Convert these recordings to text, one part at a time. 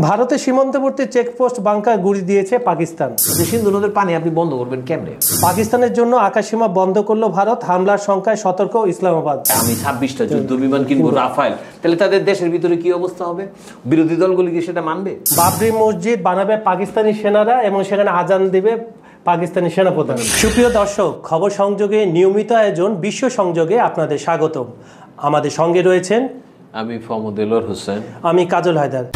ভারতের সীমান্তবর্তী checkpost bunker গুড়ি দিয়েছে পাকিস্তান। সিন্ধু নদের পানি আপনি বন্ধ করবেন কেমনে? পাকিস্তানের জন্য আকাশসীমা বন্ধ করলো ভারত, হামলার সংখ্যায় সতর্ক ইসলামাবাদ। আমি 26টা যুদ্ধ বিমান কিনবো রাফায়েল, তাহলে তাদের দেশের ভিতরে কি অবস্থা হবে? বিরোধী দলগুলি কি সেটা মানবে? বাবরি মসজিদ বানাবে পাকিস্তানি সেনারা এবং সেখানে আজান দিবে পাকিস্তানি সেনাপ্রধান। সুপ্রিয় দর্শক, খবর সংযোগে নিয়মিত আয়োজন বিশ্ব সংযোগে আপনাদের স্বাগতম। আমাদের সঙ্গে রয়েছেন আমি ফহমদ দেলোয়ার হোসেন, আমি কাজল হায়দার।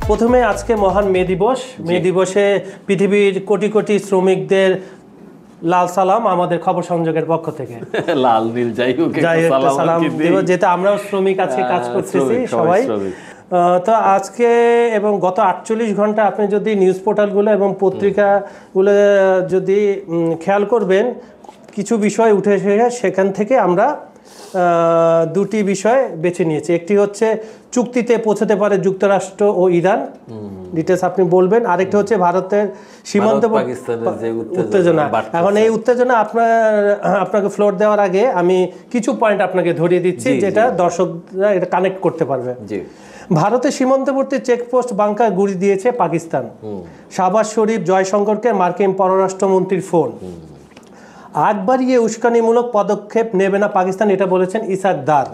প্রথমে আজকে মহান মে দিবস। মে দিবসে পৃথিবীর কোটি কোটি শ্রমিকদের লাল সালাম আমাদের খবর সংযোগের পক্ষ থেকে। লাল নীল যাই হোক সালাম দেব, যেটা আমরাও শ্রমিক আজকে কাজ করতেছি সবাই। তো আজকে এবং গত 48 ঘন্টা আপনি যদি নিউজ পোর্টালগুলো এবং পত্রিকাগুলো যদি খেয়াল করবেন, কিছু বিষয় উঠে এসে সেখান থেকে আমরা দুটি বিষয় বেছে নিয়েছি। একটি হচ্ছে চুক্তিতে পৌঁছতে পারে যুক্তরাষ্ট্র ও ইরান, ডিটেলস আপনি বলবেন। আরেকটি হচ্ছে ভারতের সীমান্ত উত্তেজনা। এখন এই উত্তেজনা আপনাকে ফ্লোর দেওয়ার আগে আমি কিছু পয়েন্ট আপনাকে ধরিয়ে দিচ্ছি, যেটা দর্শকরা এটা কানেক্ট করতে পারবে। ভারতের সীমান্তবর্তী চেকপোস্ট বাংকার গুড়ি দিয়েছে পাকিস্তান। শাহবাজ শরীফ, জয়শঙ্করকে মার্কিন পররাষ্ট্রমন্ত্রীর ফোন। আগ বাড়িয়ে উস্কানিমূলক পদক্ষেপ নেবে না পাকিস্তান, এটা বলেছেন ইসাক দার।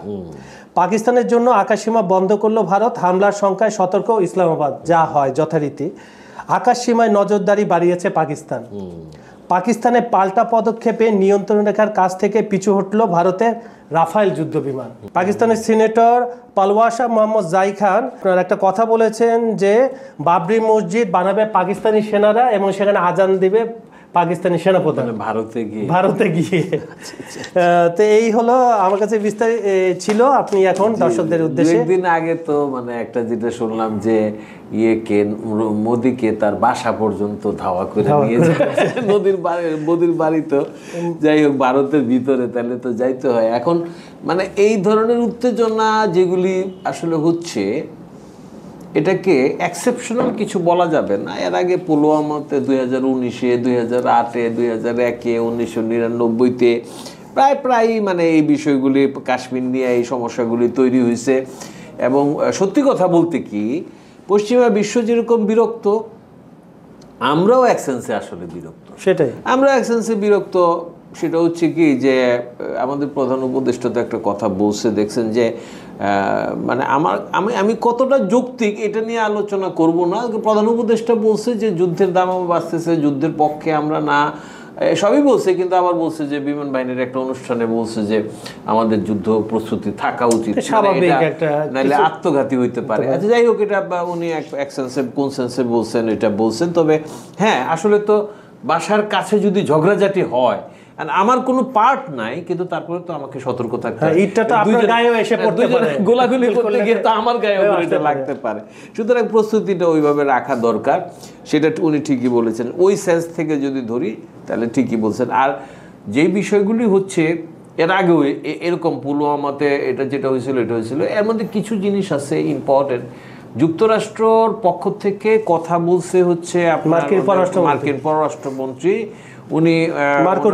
পাকিস্তানের জন্য আকাশসীমা বন্ধ করলো ভারত, হামলার সংখ্যায় সতর্ক ইসলামাবাদ। যা হয় যথারীতি আকাশসীমায় নজরদারি বাড়িয়েছে পাকিস্তান। পাকিস্তানের পাল্টা পদক্ষেপে নিয়ন্ত্রণ রেখার কাছ থেকে পিছু হটল ভারতের রাফায়েল যুদ্ধ বিমান। পাকিস্তানের সিনেটর পালওয়াসা মোহাম্মদ জাই খান একটা কথা বলেছেন যে বাবরি মসজিদ বানাবে পাকিস্তানি সেনারা এবং সেখানে আজান দিবে পাকিস্তানি সেনাপ্রধান ভারতে গিয়ে। তো এই হলো আমার কাছে বিস্তারিত ছিল। আপনি এখন দর্শকদের উদ্দেশ্যে, দিন আগে তো মানে একটা যেটা শুনলাম যে মোদিকে তার বাসা পর্যন্ত ধাওয়া করে নিয়ে যায় মোদির বাড়ি। তো যাই হোক, ভারতের ভিতরে তাহলে তো যাইতে হয়। এখন মানে এই ধরনের উত্তেজনা যেগুলি আসলে হচ্ছে, এটাকে এক্সেপশনাল কিছু বলা যাবে না। এর আগে পুলওয়ামাতে 2019-এ, 2008-এ, 2001-এ, 1999-তে প্রায় মানে এই বিষয়গুলি, কাশ্মীর নিয়ে এই সমস্যাগুলি তৈরি হয়েছে। এবং সত্যি কথা বলতে কি, পশ্চিমা বিশ্ব যেরকম বিরক্ত, আমরাও এক সেন্সে আসলে বিরক্ত। আমরা এক সেন্সে বিরক্ত। সেটা হচ্ছে কি যে আমাদের প্রধান উপদেষ্টা তো একটা কথা বলছে, দেখছেন যে মানে আমি কতটা যৌক্তিক এটা নিয়ে আলোচনা করব না। প্রধান উপদেষ্টা বলছে যে যুদ্ধের দাম বাড়তেছে, যুদ্ধের পক্ষে আমরা না, সবই বলছে, কিন্তু আবার বলছে যে বিমান বাহিনীর একটা অনুষ্ঠানে বলছে যে আমাদের যুদ্ধ প্রস্তুতি থাকা উচিত, নাহলে আত্মঘাতী হইতে পারে। আচ্ছা, যাই হোক, এটা উনি এক সেন্সে কোন সেন্সে বলছেন এটা বলছেন। তবে হ্যাঁ, আসলে তো বাসার কাছে যদি ঝগড়াঝাটি হয়, আমার কোনো পার্ট নাই, কিন্তু তারপরে তো আমাকে সতর্ক থাকতে হবে। গোলাগুলি করতে গিয়ে তো আমার গায়ে এটা লাগতে পারে। সুতরাং প্রস্তুতিটা ওইভাবে রাখা দরকার। সেটা উনি ঠিকই বলেছেন। ওই সেন্স থেকে যদি ধরি তাহলে ঠিকই বলছেন। আর যে বিষয়গুলি হচ্ছে এর আগেও এরকম পুলওয়ামাতে এটা যেটা হয়েছিল, এটা হয়েছিল, এর মধ্যে কিছু জিনিস আছে ইম্পর্টেন্ট। যুক্তরাষ্ট্রর পক্ষ থেকে কথা বলছে হচ্ছে মার্কিন পররাষ্ট্রমন্ত্রী, উনি মার্কো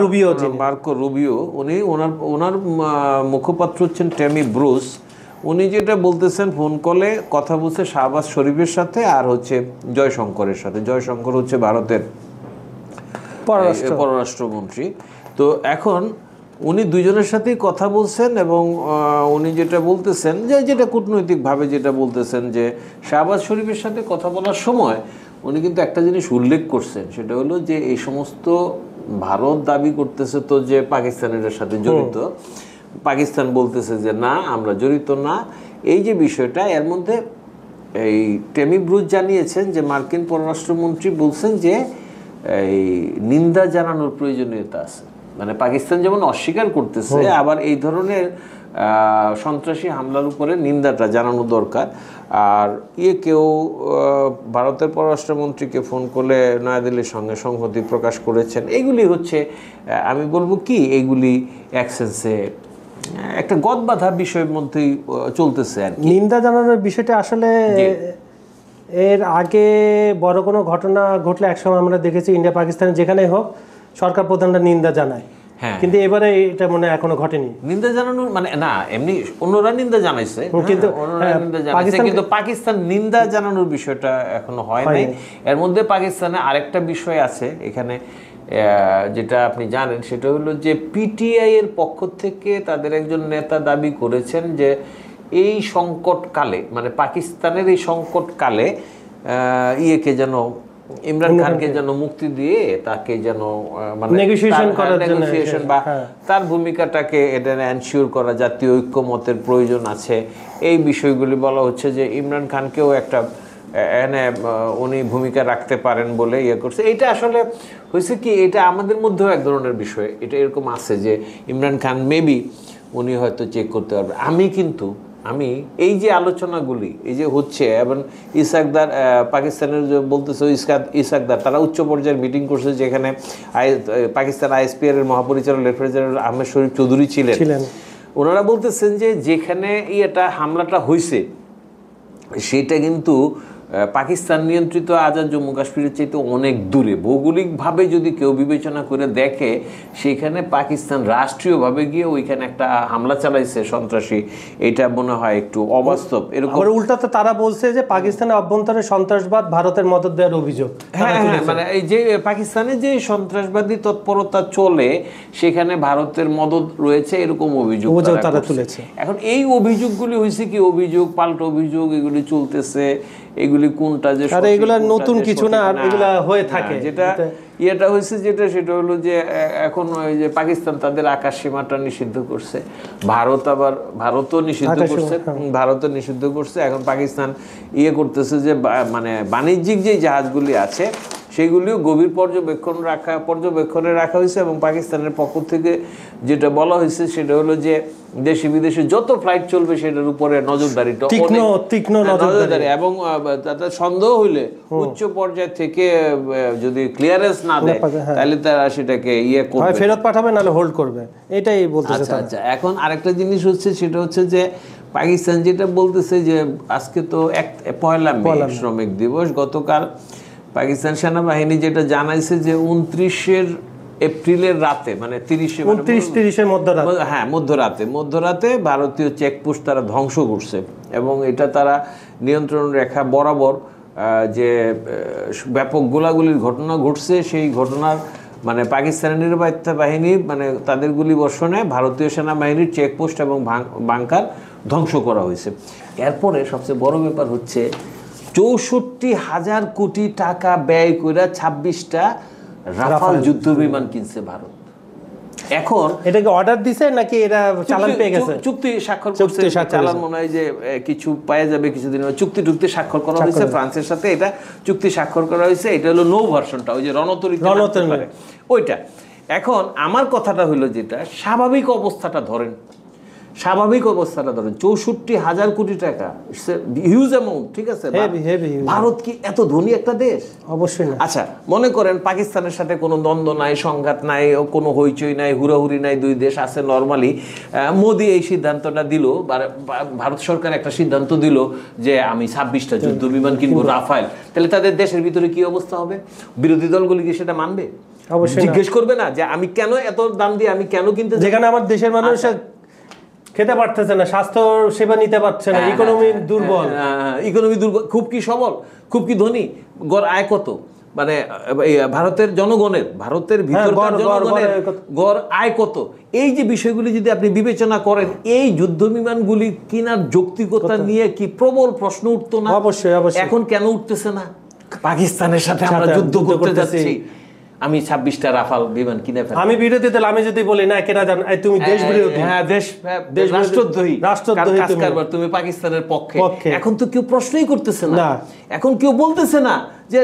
রুবিও, উনি ওনার মুখপাত্র হচ্ছেন টেমি ব্রুস। উনি যেটা বলতেছেন, ফোন কলে কথা বলছে শাহবাজ শরীফের সাথে আর হচ্ছে জয়শঙ্করের সাথে। জয়শঙ্কর হচ্ছে ভারতের পররাষ্ট্রমন্ত্রী। তো এখন উনি দুইজনের সাথেই কথা বলছেন এবং উনি যেটা বলতেছেন, যেটা কূটনৈতিকভাবে যেটা বলতেছেন, যে শাহবাজ শরীফের সাথে কথা বলার সময় উনি কিন্তু একটা জিনিস উল্লেখ করছেন, সেটা হলো যে এই সমস্ত ভারত দাবি করতেছে তো যে পাকিস্তানের সাথে জড়িত, পাকিস্তান বলতেছে যে না, আমরা জড়িত না। এই যে বিষয়টা, এর মধ্যে এই টেমি ব্রুস জানিয়েছেন যে মার্কিন পররাষ্ট্রমন্ত্রী বলছেন যে এই নিন্দা জানানোর প্রয়োজনীয়তা আছে। মানে পাকিস্তান যেমন অস্বীকার করতেছে, আবার এই ধরনের সন্ত্রাসী হামলার উপরে নিন্দাটা জানানো দরকার। আর কেউ ভারতের পররাষ্ট্রমন্ত্রীকে ফোন করে নয়াদিল্লির সঙ্গে সংহতি প্রকাশ করেছেন। এগুলি হচ্ছে, আমি বলবো কি, এগুলি এক সেন্সে একটা গদবাধা বিষয়ের মধ্যেই চলতেছে আর কি। নিন্দা জানানোর বিষয়টা আসলে এর আগে বড় কোনো ঘটনা ঘটলে একসময় আমরা দেখেছি ইন্ডিয়া পাকিস্তানে যেখানেই হোক সরকার প্রধানরা নিন্দা জানায়। কিন্তু এবারে এটা মনে হয় এখনো ঘটেনি। নিন্দা জানানোর মানে না, এমনি অন্যরা নিন্দা জানাইছে, কিন্তু কিন্তু পাকিস্তান নিন্দা জানানোর বিষয়টা এখনো হয় নাই। এর মধ্যে পাকিস্তানে আরেকটা বিষয় আছে এখানে, যেটা আপনি জানেন, সেটা হলো যে পিটিআই এর পক্ষ থেকে তাদের একজন নেতা দাবি করেছেন যে এই সংকটকালে, মানে পাকিস্তানের এই সংকটকালে ইয়েকে যেন, ইমরান খানকে যেন মুক্তি দিয়ে তাকে যেন মানে নেগোসিয়েশন বা তার ভূমিকাটাকে এটা এনশিওর করা, জাতীয় ঐক্যমতের প্রয়োজন আছে, এই বিষয়গুলি বলা হচ্ছে যে ইমরান খানকেও একটা এনে উনি ভূমিকা রাখতে পারেন বলে ইয়ে করছে। এটা আসলে হয়েছে কি, এটা আমাদের মধ্যেও এক ধরনের বিষয়, এটা এরকম আছে যে ইমরান খান মেবি উনি হয়তো চেক করতে পারবে। আমি এই যে আলোচনাগুলি এই যে হচ্ছে, এবং ইসাকদার পাকিস্তানের যে বলতেছে ইসাকদার, তারা উচ্চ পর্যায়ের মিটিং করছে, যেখানে পাকিস্তান আইএসপিআর এর মহাপরিচালক লেফটেন্যান্ট জেনারেল আহমেদ শরীফ চৌধুরী ছিলেন। ওনারা বলতেছেন যে যেখানে এটা হামলাটা হয়েছে সেটা কিন্তু পাকিস্তান নিয়ন্ত্রিত আজাদ জম্মু কাশ্মীরের চাইতে অনেক দূরে। ভৌগোলিকভাবে যদি কেউ বিবেচনা করে দেখে, সেখানে পাকিস্তান রাষ্ট্রীয়ভাবে গিয়ে ওইখানে একটা হামলা চালাইছে সন্ত্রাসী, এটা মনে হয় একটু অবাস্তব। এরকম উল্টাতে তারা বলছে যে পাকিস্তানের অভ্যন্তরে সন্ত্রাসবাদ ভারতের মদদ দেওয়ার অভিযোগ। মানে এই যে পাকিস্তানে যে সন্ত্রাসবাদী তৎপরতা চলে সেখানে ভারতের মদদ রয়েছে, এরকম অভিযোগ তারা তুলেছে। এখন এই অভিযোগগুলি হয়েছে কি, অভিযোগ পাল্টা অভিযোগ এগুলি চলতেছে, এগুলি কোনটা যে এগুলা নতুন কিছু না, আর এগুলা হয়ে থাকে। যেটা ইয়েটা হয়েছে সেটা হলো যে এখন ওই যে পাকিস্তান তাদের আকাশ সীমাটা নিষিদ্ধ করছে, ভারতও নিষিদ্ধ করছে। এখন পাকিস্তান ইয়ে করতেছে যে মানে বাণিজ্যিক যে জাহাজগুলি আছে সেগুলিও গভীর পর্যবেক্ষণে রাখা হয়েছে, এবং পাকিস্তানের পক্ষ থেকে যেটা বলা হয়েছে সেটা হলো যে দেশে বিদেশে যত ফ্লাইট চলবে সেটার উপরে নজরদারিটা তীক্ষ্ণ নজরদারি, এবং তাতে সন্দেহ হইলে উচ্চ পর্যায় থেকে যদি ক্লিয়ারেন্স না দেয় তাহলে তারা সেটাকে ইয়ে করবে, ফেরত পাঠাবে, নাহলে হোল্ড করবে, এটাই বলতেছে। আচ্ছা, এখন আরেকটা জিনিস হচ্ছে, সেটা হচ্ছে যে পাকিস্তান যেটা বলতেছে যে আজকে তো পয়লা মে শ্রমিক দিবস, গতকাল পাকিস্তান সেনাবাহিনী যেটা জানাইছে যে 29 এপ্রিলের রাতে, মানে 30 মধ্যরাতে ভারতীয় চেকপোস্ট তারা ধ্বংস করছে, এবং এটা তারা নিয়ন্ত্রণ রেখা বরাবর যে ব্যাপক গোলাগুলির ঘটনা ঘটছে, সেই ঘটনার মানে পাকিস্তানের নিরাপত্তা বাহিনী মানে তাদের গুলি বর্ষণে ভারতীয় সেনাবাহিনীর চেকপোস্ট এবং বাংকার ধ্বংস করা হয়েছে। এরপরে সবচেয়ে বড় ব্যাপার হচ্ছে 64,000 কোটি টাকা ব্যয় করে 26টা রাফাল যুদ্ধ বিমান কিনছে ভারত। এখন এটাকে অর্ডার দিছে নাকি এরা চালান পেয়ে গেছে? চুক্তি স্বাক্ষর করছে, চালান মনে হয় যে কিছু পাওয়া যাবে কিছুদিন। চুক্তি স্বাক্ষর করা হয়েছে ফ্রান্সের সাথে, এটা চুক্তি স্বাক্ষর করা হয়েছে। এটা হলো নৌ ভার্সনটা, ওই যে রণতরী ওইটা। এখন আমার কথাটা হলো যেটা স্বাভাবিক অবস্থাটা ধরেন, 64,000 কোটি টাকা, হিউজ অ্যামাউন্ট, ঠিক আছে। ভারত কি এত ধনী একটা দেশ? অবশ্যই না। আচ্ছা, মনে করেন পাকিস্তানের সাথে কোনো দ্বন্দ্ব নাই, সংঘাত নাই, কোনো হইচই নাই, হুড়াহুড়ি নাই, দুই দেশ আছে নর্মালি। মোদি এই সিদ্ধান্তটা দিল, ভারত সরকার একটা সিদ্ধান্ত দিল যে আমি 26টা যুদ্ধ বিমান কিনবো রাফায়েল, তাহলে তাদের দেশের ভিতরে কি অবস্থা হবে? বিরোধী দলগুলি কি সেটা মানবে? অবশ্যই জিজ্ঞেস করবে না যে আমি কেন এত দাম দিয়ে আমি কেন কিনতে, যেখানে আমার দেশের মানুষ খেতে পারতেছে না, স্বাস্থ্য সেবা নিতে পারছে না, ইকোনমি দুর্বল, খুব কি সবল, খুব কি ধনী, গড় আয় কত, মানে ভারতের ভিতরে গড় আয় কত, এই যে বিষয়গুলি যদি আপনি বিবেচনা করেন, এই যুদ্ধ বিমানগুলি কেনার যৌক্তিকতা নিয়ে কি প্রবল প্রশ্ন উঠতো না? অবশ্যই। এখন কেন উঠতেছে না? পাকিস্তানের সাথে আমরা যুদ্ধ করতে যাচ্ছি, আমি 26টা রাফাল বিমান কিনে ফেললাম। আমি বিরোধী দল, আমি যদি বলি না কেনা যান, তুমি দেশ বিরোধী, রাষ্ট্রদ্রোহী, তুমি পাকিস্তানের পক্ষে। এখন তো কেউ প্রশ্নই করতেছে না, এখন কেউ বলতেছে না যে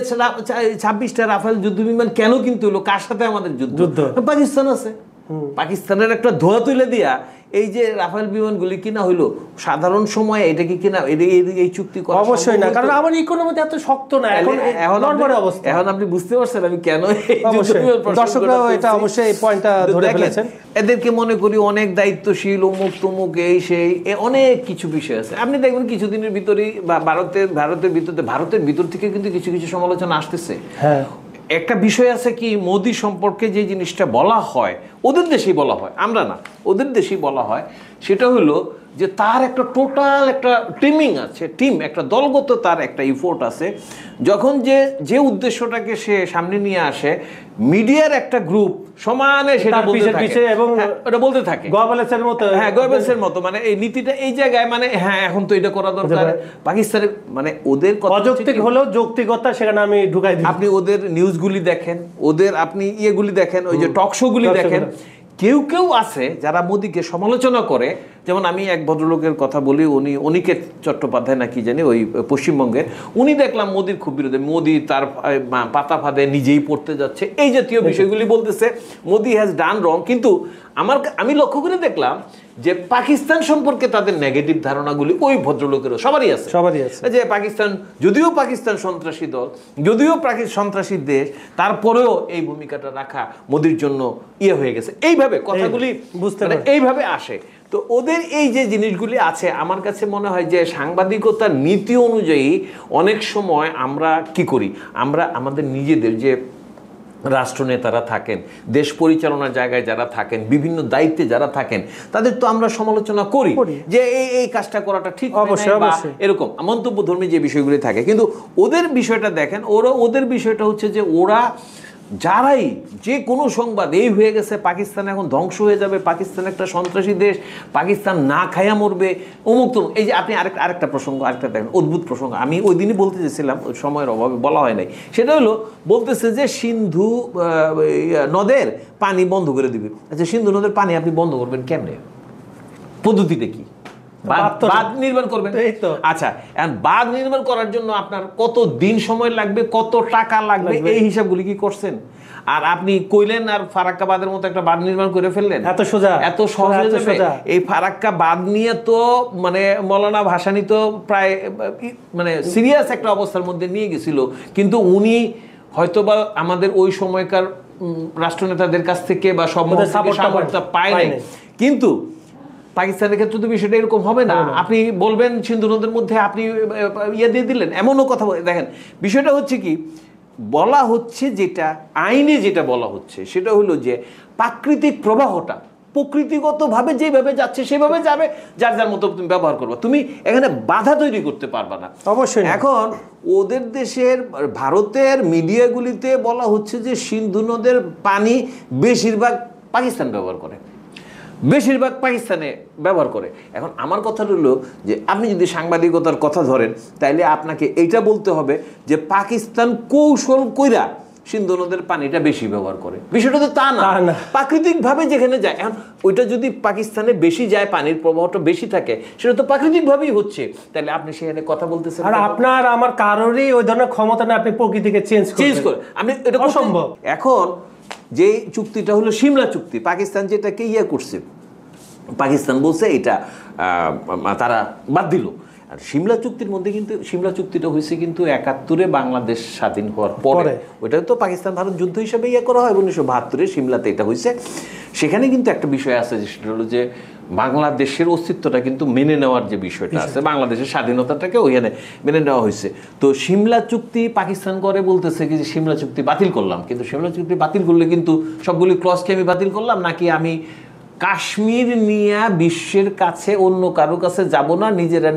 26টা রাফাল যুদ্ধ বিমান কেন কিনতে হলো, কার সাথে আমাদের যুদ্ধ? পাকিস্তান আছে, পাকিস্তানের একটা ধোয়া তুলে দিয়া এই যে রাফাল বিমানগুলি কিনা হইলো সাধারণ সময়ে, এটা কি কিনা এই চুক্তি করা? অবশ্যই না, কারণ আমার ইকোনমিতে এত শক্ত না। এখন আপনি বুঝতে পারছেন আমি কেন, দর্শকরা এটা অবশ্যই এই পয়েন্টটা ধরে ফেলেছেন। এদেরকে মনে করি অনেক দায়িত্বশীল, অমুক তমুক, এই সেই অনেক কিছু বিষয় আছে। আপনি দেখবেন কিছুদিনের ভিতরেই বা ভারতের ভিতর থেকে কিন্তু কিছু সমালোচনা আসতেছে। একটা বিষয় আছে কি, মোদি সম্পর্কে যে জিনিসটা বলা হয়, ওদের দেশেই বলা হয়, আমরা না, ওদের দেশেই বলা হয়, সেটা হলো যে তার একটা টোটাল একটা টিমিং আছে, একটা দলগত তার একটা ইফোর্ট আছে। যখন যে উদ্দেশ্যটাকে সে সামনে নিয়ে আসে, মিডিয়ার একটা গ্রুপ সমানে সেটা বলতে থাকে এবং ওটা বলতে থাকে গোয়েবলসের মতো। হ্যাঁ, গোয়েবলসের মতো, মানে এই নীতিটা এই জায়গায়, মানে হ্যাঁ এখন তো এটা করা দরকার। পাকিস্তানের মানে ওদের অযৌক্তিক হলেও যৌক্তিকতা সেখানে আমি ঢুকাই দিই। আপনি ওদের নিউজগুলি দেখেন, ওদের আপনি ইয়েগুলি দেখেন, ওই যে টক শোগুলি দেখেন, কেউ কেউ আছে যারা মোদিকে সমালোচনা করে। যেমন আমি এক ভদ্রলোকের কথা বলি, উনি অনিকেত চট্টোপাধ্যায় নাকি জানি, ওই পশ্চিমবঙ্গের, উনি দেখলাম মোদির খুব বিরোধী, মোদি তার পাতা ফাঁদে নিজেই পড়তে যাচ্ছে, এই জাতীয় বিষয়গুলি বলতেছে, মোদি হ্যাজ ডান রং। কিন্তু আমি লক্ষ্য করে দেখলাম যে পাকিস্তান সম্পর্কে তাদের নেগেটিভ ধারণাগুলি ওই ভদ্রলোকেরও সবারই আছে। যে পাকিস্তান, যদিও পাকিস্তান সন্ত্রাসী দল, যদিও সন্ত্রাসী দেশ, তারপরেও এই ভূমিকাটা রাখা মোদির জন্য ইয়ে হয়ে গেছে, এইভাবে কথাগুলি বুঝতে এইভাবে আসে। তো ওদের এই যে জিনিসগুলি আছে, আমার কাছে মনে হয় যে সাংবাদিকতার নীতি অনুযায়ী অনেক সময় আমরা কি করি, আমরা আমাদের নিজেদের যে রাষ্ট্রনেতারা থাকেন, দেশ পরিচালনার জায়গায় যারা থাকেন, বিভিন্ন দায়িত্বে যারা থাকেন, তাদের তো আমরা সমালোচনা করি যে এই কাজটা করাটা ঠিক এরকম মন্তব্যধর্মী যে বিষয়গুলি থাকে। কিন্তু ওদের বিষয়টা দেখেন, ওদের বিষয়টা হচ্ছে যে ওরা যারাই যে কোনো সংবাদ এই হয়ে গেছে, পাকিস্তান এখন ধ্বংস হয়ে যাবে, পাকিস্তান একটা সন্ত্রাসী দেশ, পাকিস্তান না খায়া মরবে, অমুক তমুক। এই যে আপনি আরেকটা প্রসঙ্গ, আরেকটা দেখেন অদ্ভুত প্রসঙ্গ, আমি ওই দিনই বলতে চেয়েছিলাম, সময়ের অভাবে বলা হয় নাই। সেটা হলো বলতেছে যে সিন্ধু নদের পানি বন্ধ করে দিবে। আচ্ছা, সিন্ধু নদের পানি আপনি বন্ধ করবেন কেমনে? পদ্ধতিটা কি? বাঁধ নির্মাণ করবেন। আচ্ছা, বাঁধ নির্মাণ করার জন্য আপনার কত দিন সময় লাগবে, কত টাকা লাগবে, এই হিসাবগুলি কি করছেন? আর আপনি কইলেন আর ফারাক্কা বাঁধের মতো একটা বাঁধ নির্মাণ করে ফেললেন, এত সহজ হয়ে যাবে? এই ফারাক্কা বাঁধ নিয়ে তো মানে মৌলানা ভাসানী তো প্রায় মানে সিরিয়াস একটা অবস্থার মধ্যে নিয়ে গেছিল, কিন্তু উনি হয়তোবা আমাদের ওই সময়কার রাষ্ট্রনেতাদের কাছ থেকে বা সব সাপোর্টটা পায় নাই। কিন্তু পাকিস্তানের ক্ষেত্রে তো বিষয়টা এরকম হবে না। আপনি বলবেন সিন্ধু নদের মধ্যে আপনি ইয়ে দিয়ে দিলেন, এমনও কথা দেখেন। বিষয়টা হচ্ছে কি, বলা হচ্ছে যেটা আইনে যেটা বলা হচ্ছে সেটা হলো যে প্রাকৃতিক প্রবাহটা প্রকৃতিগতভাবে যেভাবে যাচ্ছে সেভাবে যাবে, যার যার মতো তুমি ব্যবহার করবে, তুমি এখানে বাধা তৈরি করতে পারবে না। অবশ্যই। এখন ওদের দেশের ভারতের মিডিয়াগুলিতে বলা হচ্ছে যে সিন্ধু নদের পানি বেশিরভাগ পাকিস্তান ব্যবহার করে, বেশিরভাগ পাকিস্তানে ব্যবহার করে। এখন আমার কথা হলো যে আপনি যদি সাংবাদিকতার কথা ধরেন, তাইলে আপনাকে এইটা বলতে হবে যে পাকিস্তান কৌশল কইরা সিন্ধু নদের পানিটা বেশি ব্যবহার করে। বিষয়টা তো তা না, প্রাকৃতিক ভাবে যেখানে যায়। এখন ওইটা যদি পাকিস্তানে বেশি যায়, পানির প্রবাহটা বেশি থাকে, সেটা তো প্রাকৃতিক ভাবেই হচ্ছে, তাহলে আপনি সেখানে কথা বলতেছেন। আর আপনার আমার কারোরই ওই ধরনের ক্ষমতা না, আপনি প্রকৃতিকে চেঞ্জ করে আপনি, এটা অসম্ভব। এখন যে চুক্তিটা হলো সিমলা চুক্তি, পাকিস্তান যেটাকে ইয়ে করছে, পাকিস্তান বলছে এটা তারা বাদ দিল। আর সিমলা চুক্তির মধ্যে কিন্তু সিমলা চুক্তিটা হয়েছে কিন্তু ৭১-এ বাংলাদেশ স্বাধীন হওয়ার পরে, ওইটা তো পাকিস্তান ভারত যুদ্ধ হিসেবে ইয়ে করা হয়, ১৯৭২-এ সিমলাতে এটা হয়েছে। সেখানে কিন্তু একটা বিষয় আছে, সেটা হলো যে বাংলাদেশের অস্তিত্বটা কিন্তু মেনে নেওয়ার যে বিষয়টা আছে, বাংলাদেশের স্বাধীনতাটাকে ওইখানে মেনে নেওয়া হয়েছে। তো সিমলা চুক্তি পাকিস্তান করে বলতেছে কি যে সিমলা চুক্তি বাতিল করলাম, কিন্তু সিমলা চুক্তি বাতিল করলে কিন্তু সবগুলি ক্লজকে আমি বাতিল করলাম, নাকি আমি কাশ্মীর নিয়ে বিশ্বের কাছে অন্য কারো কাছে যাব না,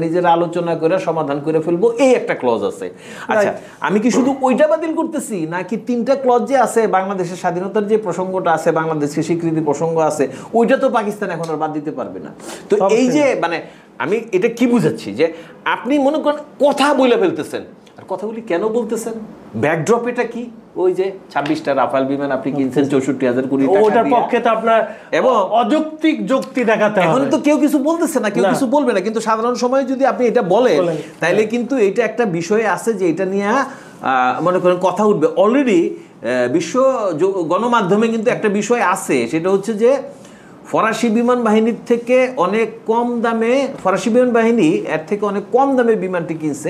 নিজেরা আলোচনা করে সমাধান করে ফেলবো, এই একটা ক্লজ আছে। আচ্ছা, আমি কি শুধু ওইটা বাতিল করতেছি, নাকি ৩টা ক্লজ যে আছে, বাংলাদেশের স্বাধীনতার যে প্রসঙ্গটা আছে, বাংলাদেশের স্বীকৃতির প্রসঙ্গ আছে, ওইটা তো পাকিস্তান এখন আর বাদ দিতে পারবে না। তো এই যে মানে আমি এটা কি বুঝাচ্ছি, যে আপনি মনে করেন কথা বলে ফেলতেছেন, আর কথাগুলি কেন বলতেছেন, ব্যাকড্রপ এটা কি, ওই যে ২৬টা রাফাল বিমান আপনি কিনছেন ৬৪,০০০ কোটি টাকা দিয়ে, ওটার পক্ষে তো আপনার এবং অযৌক্তিক যুক্তি দেখাতে হবে। এখন তো কেউ কিছু বলতেছে না, কেউ কিছু বলবে না, কিন্তু সাধারণ সময়ে যদি আপনি এটা বলেন, তাইলে কিন্তু এটা একটা বিষয় আছে যে এটা নিয়ে মনে করেন কথা উঠবে। অলরেডি বিশ্ব গণমাধ্যমে কিন্তু একটা বিষয় আছে, সেটা হচ্ছে যে ফরাসি বিমান বাহিনীর থেকে অনেক কম দামে, ফরাসি বিমান বাহিনী এর থেকে অনেক কম দামে বিমানটি কিনছে,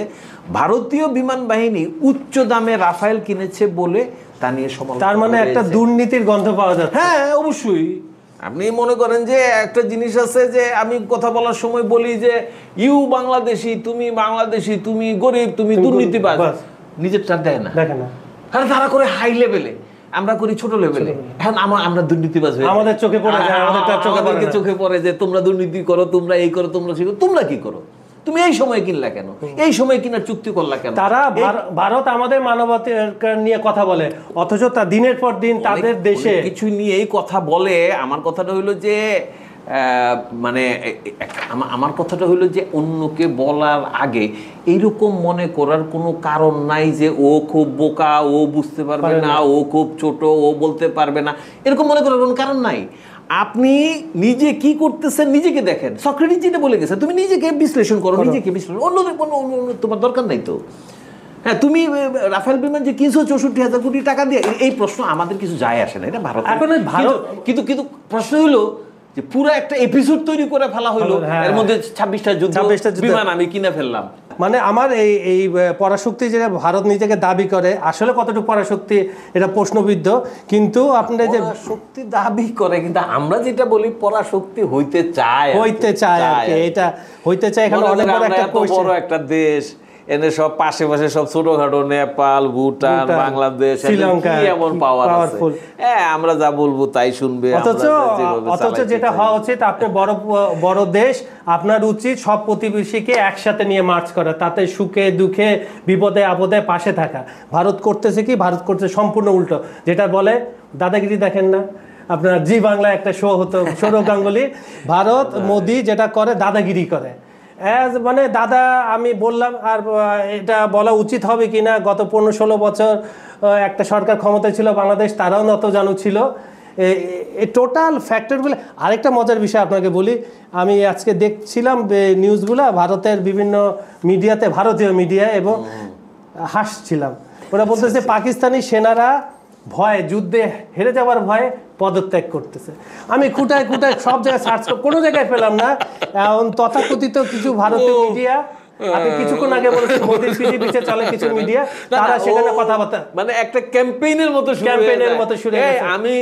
ভারতীয় বিমান বাহিনী উচ্চ দামে রাফায়েল কিনেছে বলে তা নিয়ে সমালোচনা। তার মানে একটা দুর্নীতির গন্ধ পাওয়া যাচ্ছে। হ্যাঁ, অবশ্যই। আপনি মনে করেন যে একটা জিনিস আছে যে আমি কথা বলার সময় বলি যে বাংলাদেশি, তুমি বাংলাদেশি, তুমি গরিব, তুমি দুর্নীতিবাজ, নিজেরটা দেয় না, দেখে না। আর তারা করে হাই লেভেলে, আমরা করি ছোট লেভেলে। এখন আমরা দুর্নীতিবাজ হয়ে আমাদের চোখে পড়ে যায়, আমাদের চোখে পড়ে যে তোমরা দুর্নীতি করো, তোমরা এই করো, তোমরা সেই করো। তোমরা কি করো? তুমি এই সময় কিনলা কেন? এই সময় কিনার চুক্তি করলা কেন? তারা ভারত আমাদের মানবাধিকার নিয়ে কথা বলে, অথচ তা দিনের পর দিন তাদের দেশে কিছু নিয়েই কথা বলে। আমার কথাটা হইলো যে মানে আমার কথাটা হইলো যে অন্যকে বলার আগে এইরকম মনে করার কোনো কারণ নাই যে ও খুব বোকা, ও বুঝতে পারবে না, ও খুব ছোট, ও বলতে পারবে না, এরকম মনে করার কোনো কারণ নাই। আপনি নিজে কি করতেছেন নিজেকে দেখেন। সক্রেটিস যেটা বলে গেছে, তুমি নিজেকে বিশ্লেষণ করো, নিজেকে বিশ্লেষণ, অন্যদের কোনো তোমার দরকার নাই তো। হ্যাঁ, তুমি রাফেল বিমান যে 364,000 কোটি টাকা দিয়ে, এই প্রশ্ন আমাদের কিছু যায় আসে না, এটা ভারত। কিন্তু প্রশ্ন হলো যে পুরো একটা এপিসোড তৈরি করে ফেলা হলো, এর মধ্যে 26টা যুদ্ধ বিমান আমি কিনে ফেললাম। মানে আমার এই পরাশক্তি যেটা ভারত নিজেকে দাবি করে, আসলে কতটুকু পরাশক্তি এটা প্রশ্নবিদ্ধ। কিন্তু আপনারা যে শক্তি দাবি করে, কিন্তু আমরা যেটা বলি পরাশক্তি হইতে চায় এটা হইতে চায়। এখানে অনেক বড় একটা দেশ, এনে সব পাশে পাশে সব ছোটখাটো নেপাল, ভুটান, বাংলাদেশ, শ্রীলঙ্কা এমন পাওয়ারফুল। হ্যাঁ, আমরা যা বলবো তাই শুনবে। অথচ যেটা হওয়া উচিত, আপনি বড় দেশ, আপনার উচিত সব প্রতিবেশীকে একসাথে নিয়ে মার্চ করা, তাতে সুখে দুঃখে বিপদে আপদে পাশে থাকা। ভারত করতেছে কি? ভারত করছে সম্পূর্ণ উল্টো, যেটা বলে দাদাগিরি। দেখেন না আপনার জি বাংলা একটা শো হতো, সৌরভ গাঙ্গুলি। ভারত মোদি যেটা করে দাদাগিরি করে। মানে দাদা আমি বললাম, আর এটা বলা উচিত হবে কিনা, গত 15-16 বছর একটা সরকার ক্ষমতায় ছিল বাংলাদেশ, তারাও নত জানু ছিল। এই টোটাল ফ্যাক্টরগুলো। আরেকটা মজার বিষয় আপনাকে বলি, আমি আজকে দেখছিলাম নিউজগুলো ভারতের বিভিন্ন মিডিয়াতে, ভারতীয় মিডিয়া, এবং হাসছিলাম। ওরা বলতেছে পাকিস্তানি সেনারা ভয়ে, যুদ্ধে হেরে যাওয়ার ভয়ে পদত্যাগ করতেছে। আমি খুঁটায় সব জায়গায় সার্চ করে কোনো জায়গায় পেলাম না। এখন তথাকথিত কিছু ভারতীয় মিডিয়া, আপনি কিছুক্ষণ আগে বলেছেন মোদির পিছে চলে কিছু মিডিয়া, তারা সেখানে কথাবার্তা, মানে একটা ক্যাম্পেইনের মতো শুরু। আমি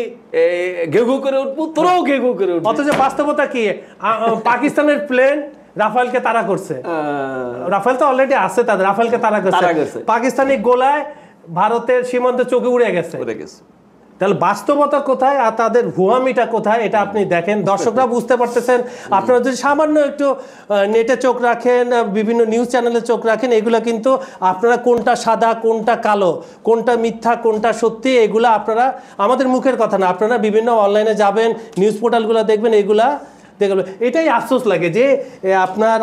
ঘেঘু করে উঠবো, তোরাও ঘেঘু করে উঠবো। অথচ বাস্তবতা কি? পাকিস্তানের প্লেন রাফালকে তাড়া করছে। রাফাল তো অলরেডি আছে তাদের, রাফালকে তাড়া করছে। পাকিস্তানি গোলায় ভারতের সীমান্তে চোখে উড়ে গেছে। তাহলে বাস্তবতা কোথায় আর তাদের হুয়ামিটা কোথায়, এটা আপনি দেখেন। দর্শকরা বুঝতে পারতেছেন। আপনারা যদি সামান্য একটু নেটে চোখ রাখেন, বিভিন্ন নিউজ চ্যানেলে চোখ রাখেন, এগুলো কিন্তু আপনারা কোনটা সাদা কোনটা কালো, কোনটা মিথ্যা কোনটা সত্যি, এগুলো আপনারা, আমাদের মুখের কথা না, আপনারা বিভিন্ন অনলাইনে যাবেন, নিউজ পোর্টালগুলো দেখবেন, এগুলা দেখবেন। এটাই আফসোস লাগে যে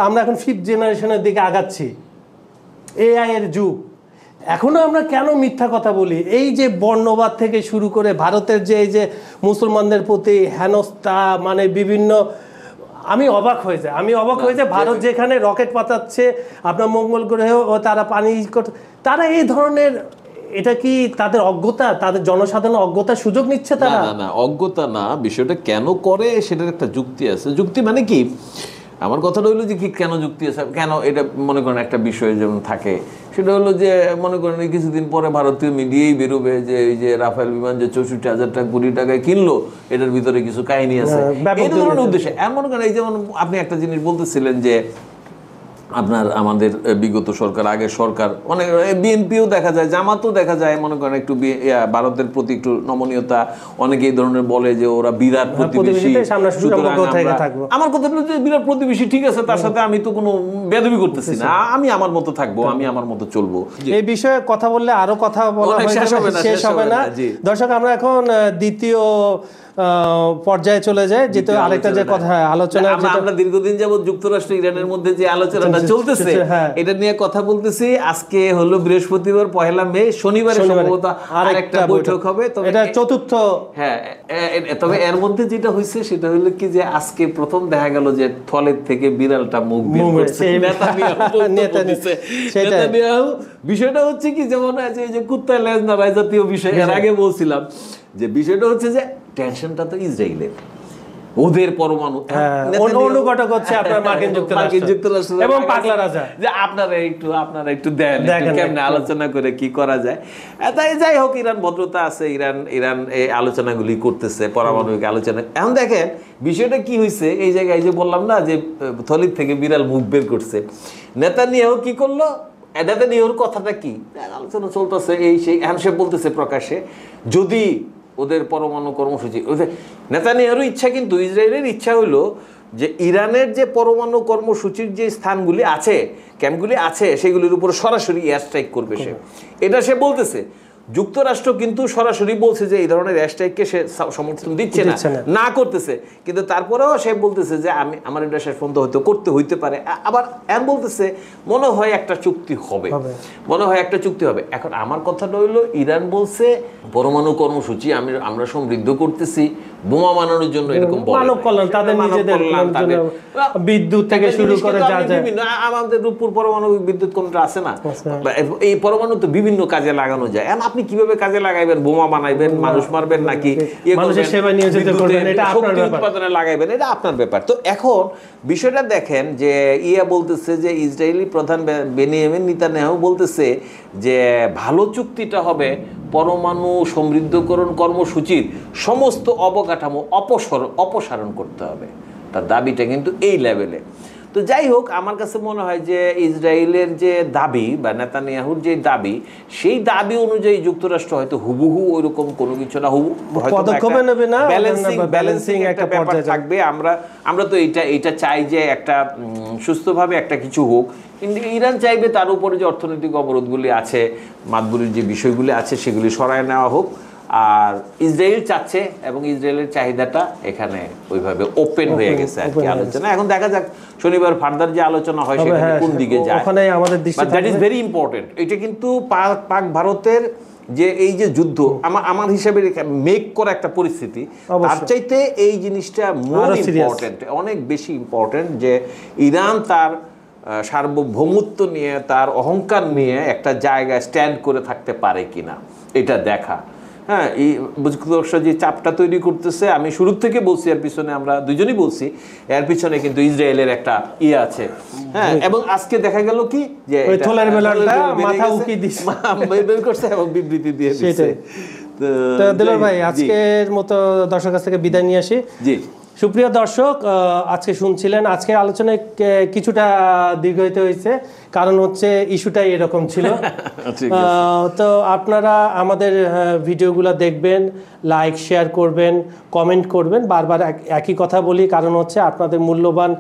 আমরা এখন 5th জেনারেশনের দিকে আগাচ্ছি, AI এর যুগ। এখনো আমরা কেন মিথ্যা কথা বলি? এই যে বর্ণবাদ থেকে শুরু করে ভারতের যে এই যে মুসলমানদের প্রতি হেনস্থা, মানে বিভিন্ন, আমি অবাক হয়ে যায়। ভারত যেখানে রকেট পাঠাচ্ছে আপনার মঙ্গল গ্রহেও, তারা পানি তারা এই ধরনের, এটা কি তাদের অজ্ঞতা, তাদের জনসাধারণ অজ্ঞতার সুযোগ নিচ্ছে? তারা না, অজ্ঞতা না, বিষয়টা কেন করে সেটার একটা যুক্তি আছে। যুক্তি মানে কি? আমার কথাটা হলো যে কি কেন যুক্তি আছে, কেন এটা মনে করেন একটা বিষয় যেমন থাকে, সেটা হলো যে মনে করেন কিছুদিন পরে ভারতীয় মিডিয়াই বেরোবে যে এই যে রাফেল বিমান যে 64,000 কোটি টাকায় কিনলো, এটার ভিতরে কিছু কাহিনী আছে, এই ধরনের উদ্দেশ্যে। এমন করেন, এই যেমন আপনি একটা জিনিস বলতেছিলেন যে আমাদের বিগত সরকার, আগের সরকার, অনেক বিএনপিও দেখা যায়, জামাতও দেখা যায়, মনে করেন একটু ভারতের প্রতি একটু নমনীয়তা, অনেকে এই ধরনের বলে যে ওরা বিরাট প্রতিবেশী। আমার কথা হলো যে বিরাট প্রতিবেশী, ঠিক আছে, তার সাথে আমি তো কোনো বেয়াদবি করতেছি না, আমি আমার মতো থাকবো, আমি আমার মতো চলবো। এই বিষয়ে কথা বললে আরো কথা বলা শেষ হবে না। দর্শক, আমরা এখন দ্বিতীয় পর্যায়ে চলে যায়, যেহেতু আরেকটা যে কথা আলোচনা, আমরা দীর্ঘদিন যাবৎ যুক্তরাষ্ট্র ইরানের মধ্যে যে আলোচনাটা চলতেছে এটা নিয়ে কথা বলতেছি। আজকে হলো বৃহস্পতিবার 1 মে, শনিবারে সম্ভবত আরেকটা বৈঠক হবে, এটা চতুর্থ। হ্যাঁ, তবে এর মধ্যে যেটা হয়েছে সেটা হলো কি যে আজকে প্রথম দেখা গেল যে থলের থেকে বিড়ালটা মুখ বের করছে। বিষয়টা হচ্ছে কি, যেমন এই যে কুত্তায় লেজ নাড়ায় জাতীয় বিষয়, এর আগে বলছিলাম যে বিষয়টা হচ্ছে যে টেনশনটা তো ইসরায়েলের, ওদের পরমাণু অনুঘটক হচ্ছে আপনার মার্কিন যুক্তরাষ্ট্র এবং পাগলা রাজা, যে আপনারা একটু দেন কেমনে আলোচনা করে কি করা যায়। তাই যাই হোক, ইরান ভদ্রতা আছে, ইরান এই আলোচনাগুলি করতেছে, পারমাণবিক আলোচনা। এখন দেখেন বিষয়টা কি হয়েছে, এই জায়গায় যে বললাম না যে থলির থেকে বিড়াল মুখ বের করছে, নেতানিয়াহু কি করলো, নেতানিয়াহুর কথাটা কি, আলোচনা চলতেছে এই সেই, এখন সে বলতেছে প্রকাশ্যে যদি ওদের পরমাণু কর্মসূচি, নেতানিয়াহুর ইচ্ছা, কিন্তু ইসরায়েলের ইচ্ছা হলো যে ইরানের যে পরমাণু কর্মসূচির যে স্থানগুলি আছে, ক্যাম্পগুলি আছে, সেগুলির উপর সরাসরি এয়ার স্ট্রাইক করবে সে, এটা সে বলতেছে। যুক্তরাষ্ট্র কিন্তু সরাসরি বলছে যে এই ধরনের এয়ার স্ট্রাইককে সে সমর্থন দিচ্ছে না করতেছে, কিন্তু তারপরেও সে বলতেছে যে আমার এটা শেষ পর্যন্ত হয়তো করতে হইতে পারে। আবার এম বলতেছে মনে হয় একটা চুক্তি হবে, মনে হয় একটা চুক্তি হবে। এখন আমার কথাটা হইলো, ইরান বলছে পরমাণু কর্মসূচি আমরা সমৃদ্ধ করতেছি বোমা বানানোর জন্য, এরকম বিদ্যুৎ থেকে শুরু করে আমাদের রূপপুর পারমাণবিক বিদ্যুৎ কেন্দ্র আছে না, এই পরমাণু তো বিভিন্ন কাজে লাগানো যায়। আপনি কিভাবে কাজে লাগাইবেন, বোমা বানাইবেন, মানুষ মারবেন নাকি শক্তি উৎপাদনে লাগাইবেন, এটা আপনার ব্যাপার। তো এখন বিষয়টা দেখেন যে বলতেছে যে ইসরায়েলি প্রধান বেনিয়ামিন নেতানিয়াহু বলতেছে যে ভালো চুক্তিটা হবে পরমাণু সমৃদ্ধকরণ কর্মসূচির সমস্ত অবকাঠামো অপসারণ করতে হবে। তার দাবিটা কিন্তু এই লেভেলে। তো যাই হোক, আমার কাছে মনে হয় যে ইসরায়েলের যে দাবি বা নেতানিয়াহুর যে দাবি, সেই দাবি অনুযায়ী যুক্তরাষ্ট্র হয়তো হুবহু ওইরকম কোনো কিছু না, ব্যালেন্সিং একটা ব্যাপার থাকবে। আমরা তো এইটা চাই যে একটা সুস্থভাবে একটা কিছু হোক, কিন্তু ইরান চাইবে তার উপরে যে অর্থনৈতিক অবরোধগুলি আছে, মাতবুরির যে বিষয়গুলি আছে, সেগুলি সরায় নেওয়া হোক। আর ইসরায়েল চাচ্ছে, এবং ইসরায়েলের চাহিদাটা এখানে ওইভাবে ওপেন হয়ে গেছে আর কি আলোচনা। এখন দেখা যাক শনিবার ফার্দার যে আলোচনা হয় সেখানে কোন দিকে যায়, দ্যাট ইজ ভেরি ইম্পর্টেন্ট। এটা কিন্তু পাক ভারতের যে এই যে যুদ্ধ, আমার হিসাবে মেক করা একটা পরিস্থিতি, তার চাইতে এই জিনিসটা মোর ইম্পর্টেন্ট, অনেক বেশি ইম্পর্টেন্ট, যে ইরান তার সার্বভৌমত্ব নিয়ে, তার অহংকার নিয়ে একটা জায়গায় স্ট্যান্ড করে থাকতে পারে কিনা, এটা দেখা। হ্যাঁ, এই যুক্তরাষ্ট্র যে চাপটা তৈরি করতেছে, আমি শুরু থেকে বলছি, এর পিছনে আমরা দুজনই বলছি, এর পিছনে কিন্তু ইসরায়েলের একটা আছে। হ্যাঁ, এবং আজকে দেখা গেল কি যে বের করছে এবং বিবৃতি দিয়ে দিচ্ছে। তো দিলওয়ার ভাই, আজকের মতো দর্শক কাছ থেকে বিদায় নিয়ে আসি। জি, সুপ্রিয় দর্শক, আজকে শুনছিলেন, আজকে আলোচনায় কিছুটা দীর্ঘায়িত হয়েছে, কারণ হচ্ছে ইস্যুটাই এরকম ছিল। তো আপনারা আমাদের ভিডিওগুলো দেখবেন, লাইক শেয়ার করবেন, কমেন্ট করবেন। বারবার একই কথা বলি, কারণ হচ্ছে আপনাদের মূল্যবান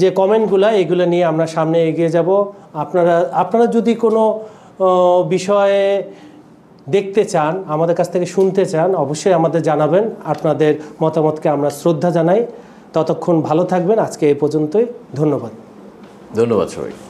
যে কমেন্টগুলো, এগুলো নিয়ে আমরা সামনে এগিয়ে যাব। আপনারা যদি কোনো বিষয়ে দেখতে চান, আমাদের কাছ থেকে শুনতে চান, অবশ্যই আমাদের জানাবেন। আপনাদের মতামতকে আমরা শ্রদ্ধা জানাই। ততক্ষণ ভালো থাকবেন। আজকে এই পর্যন্তই। ধন্যবাদ সবাই।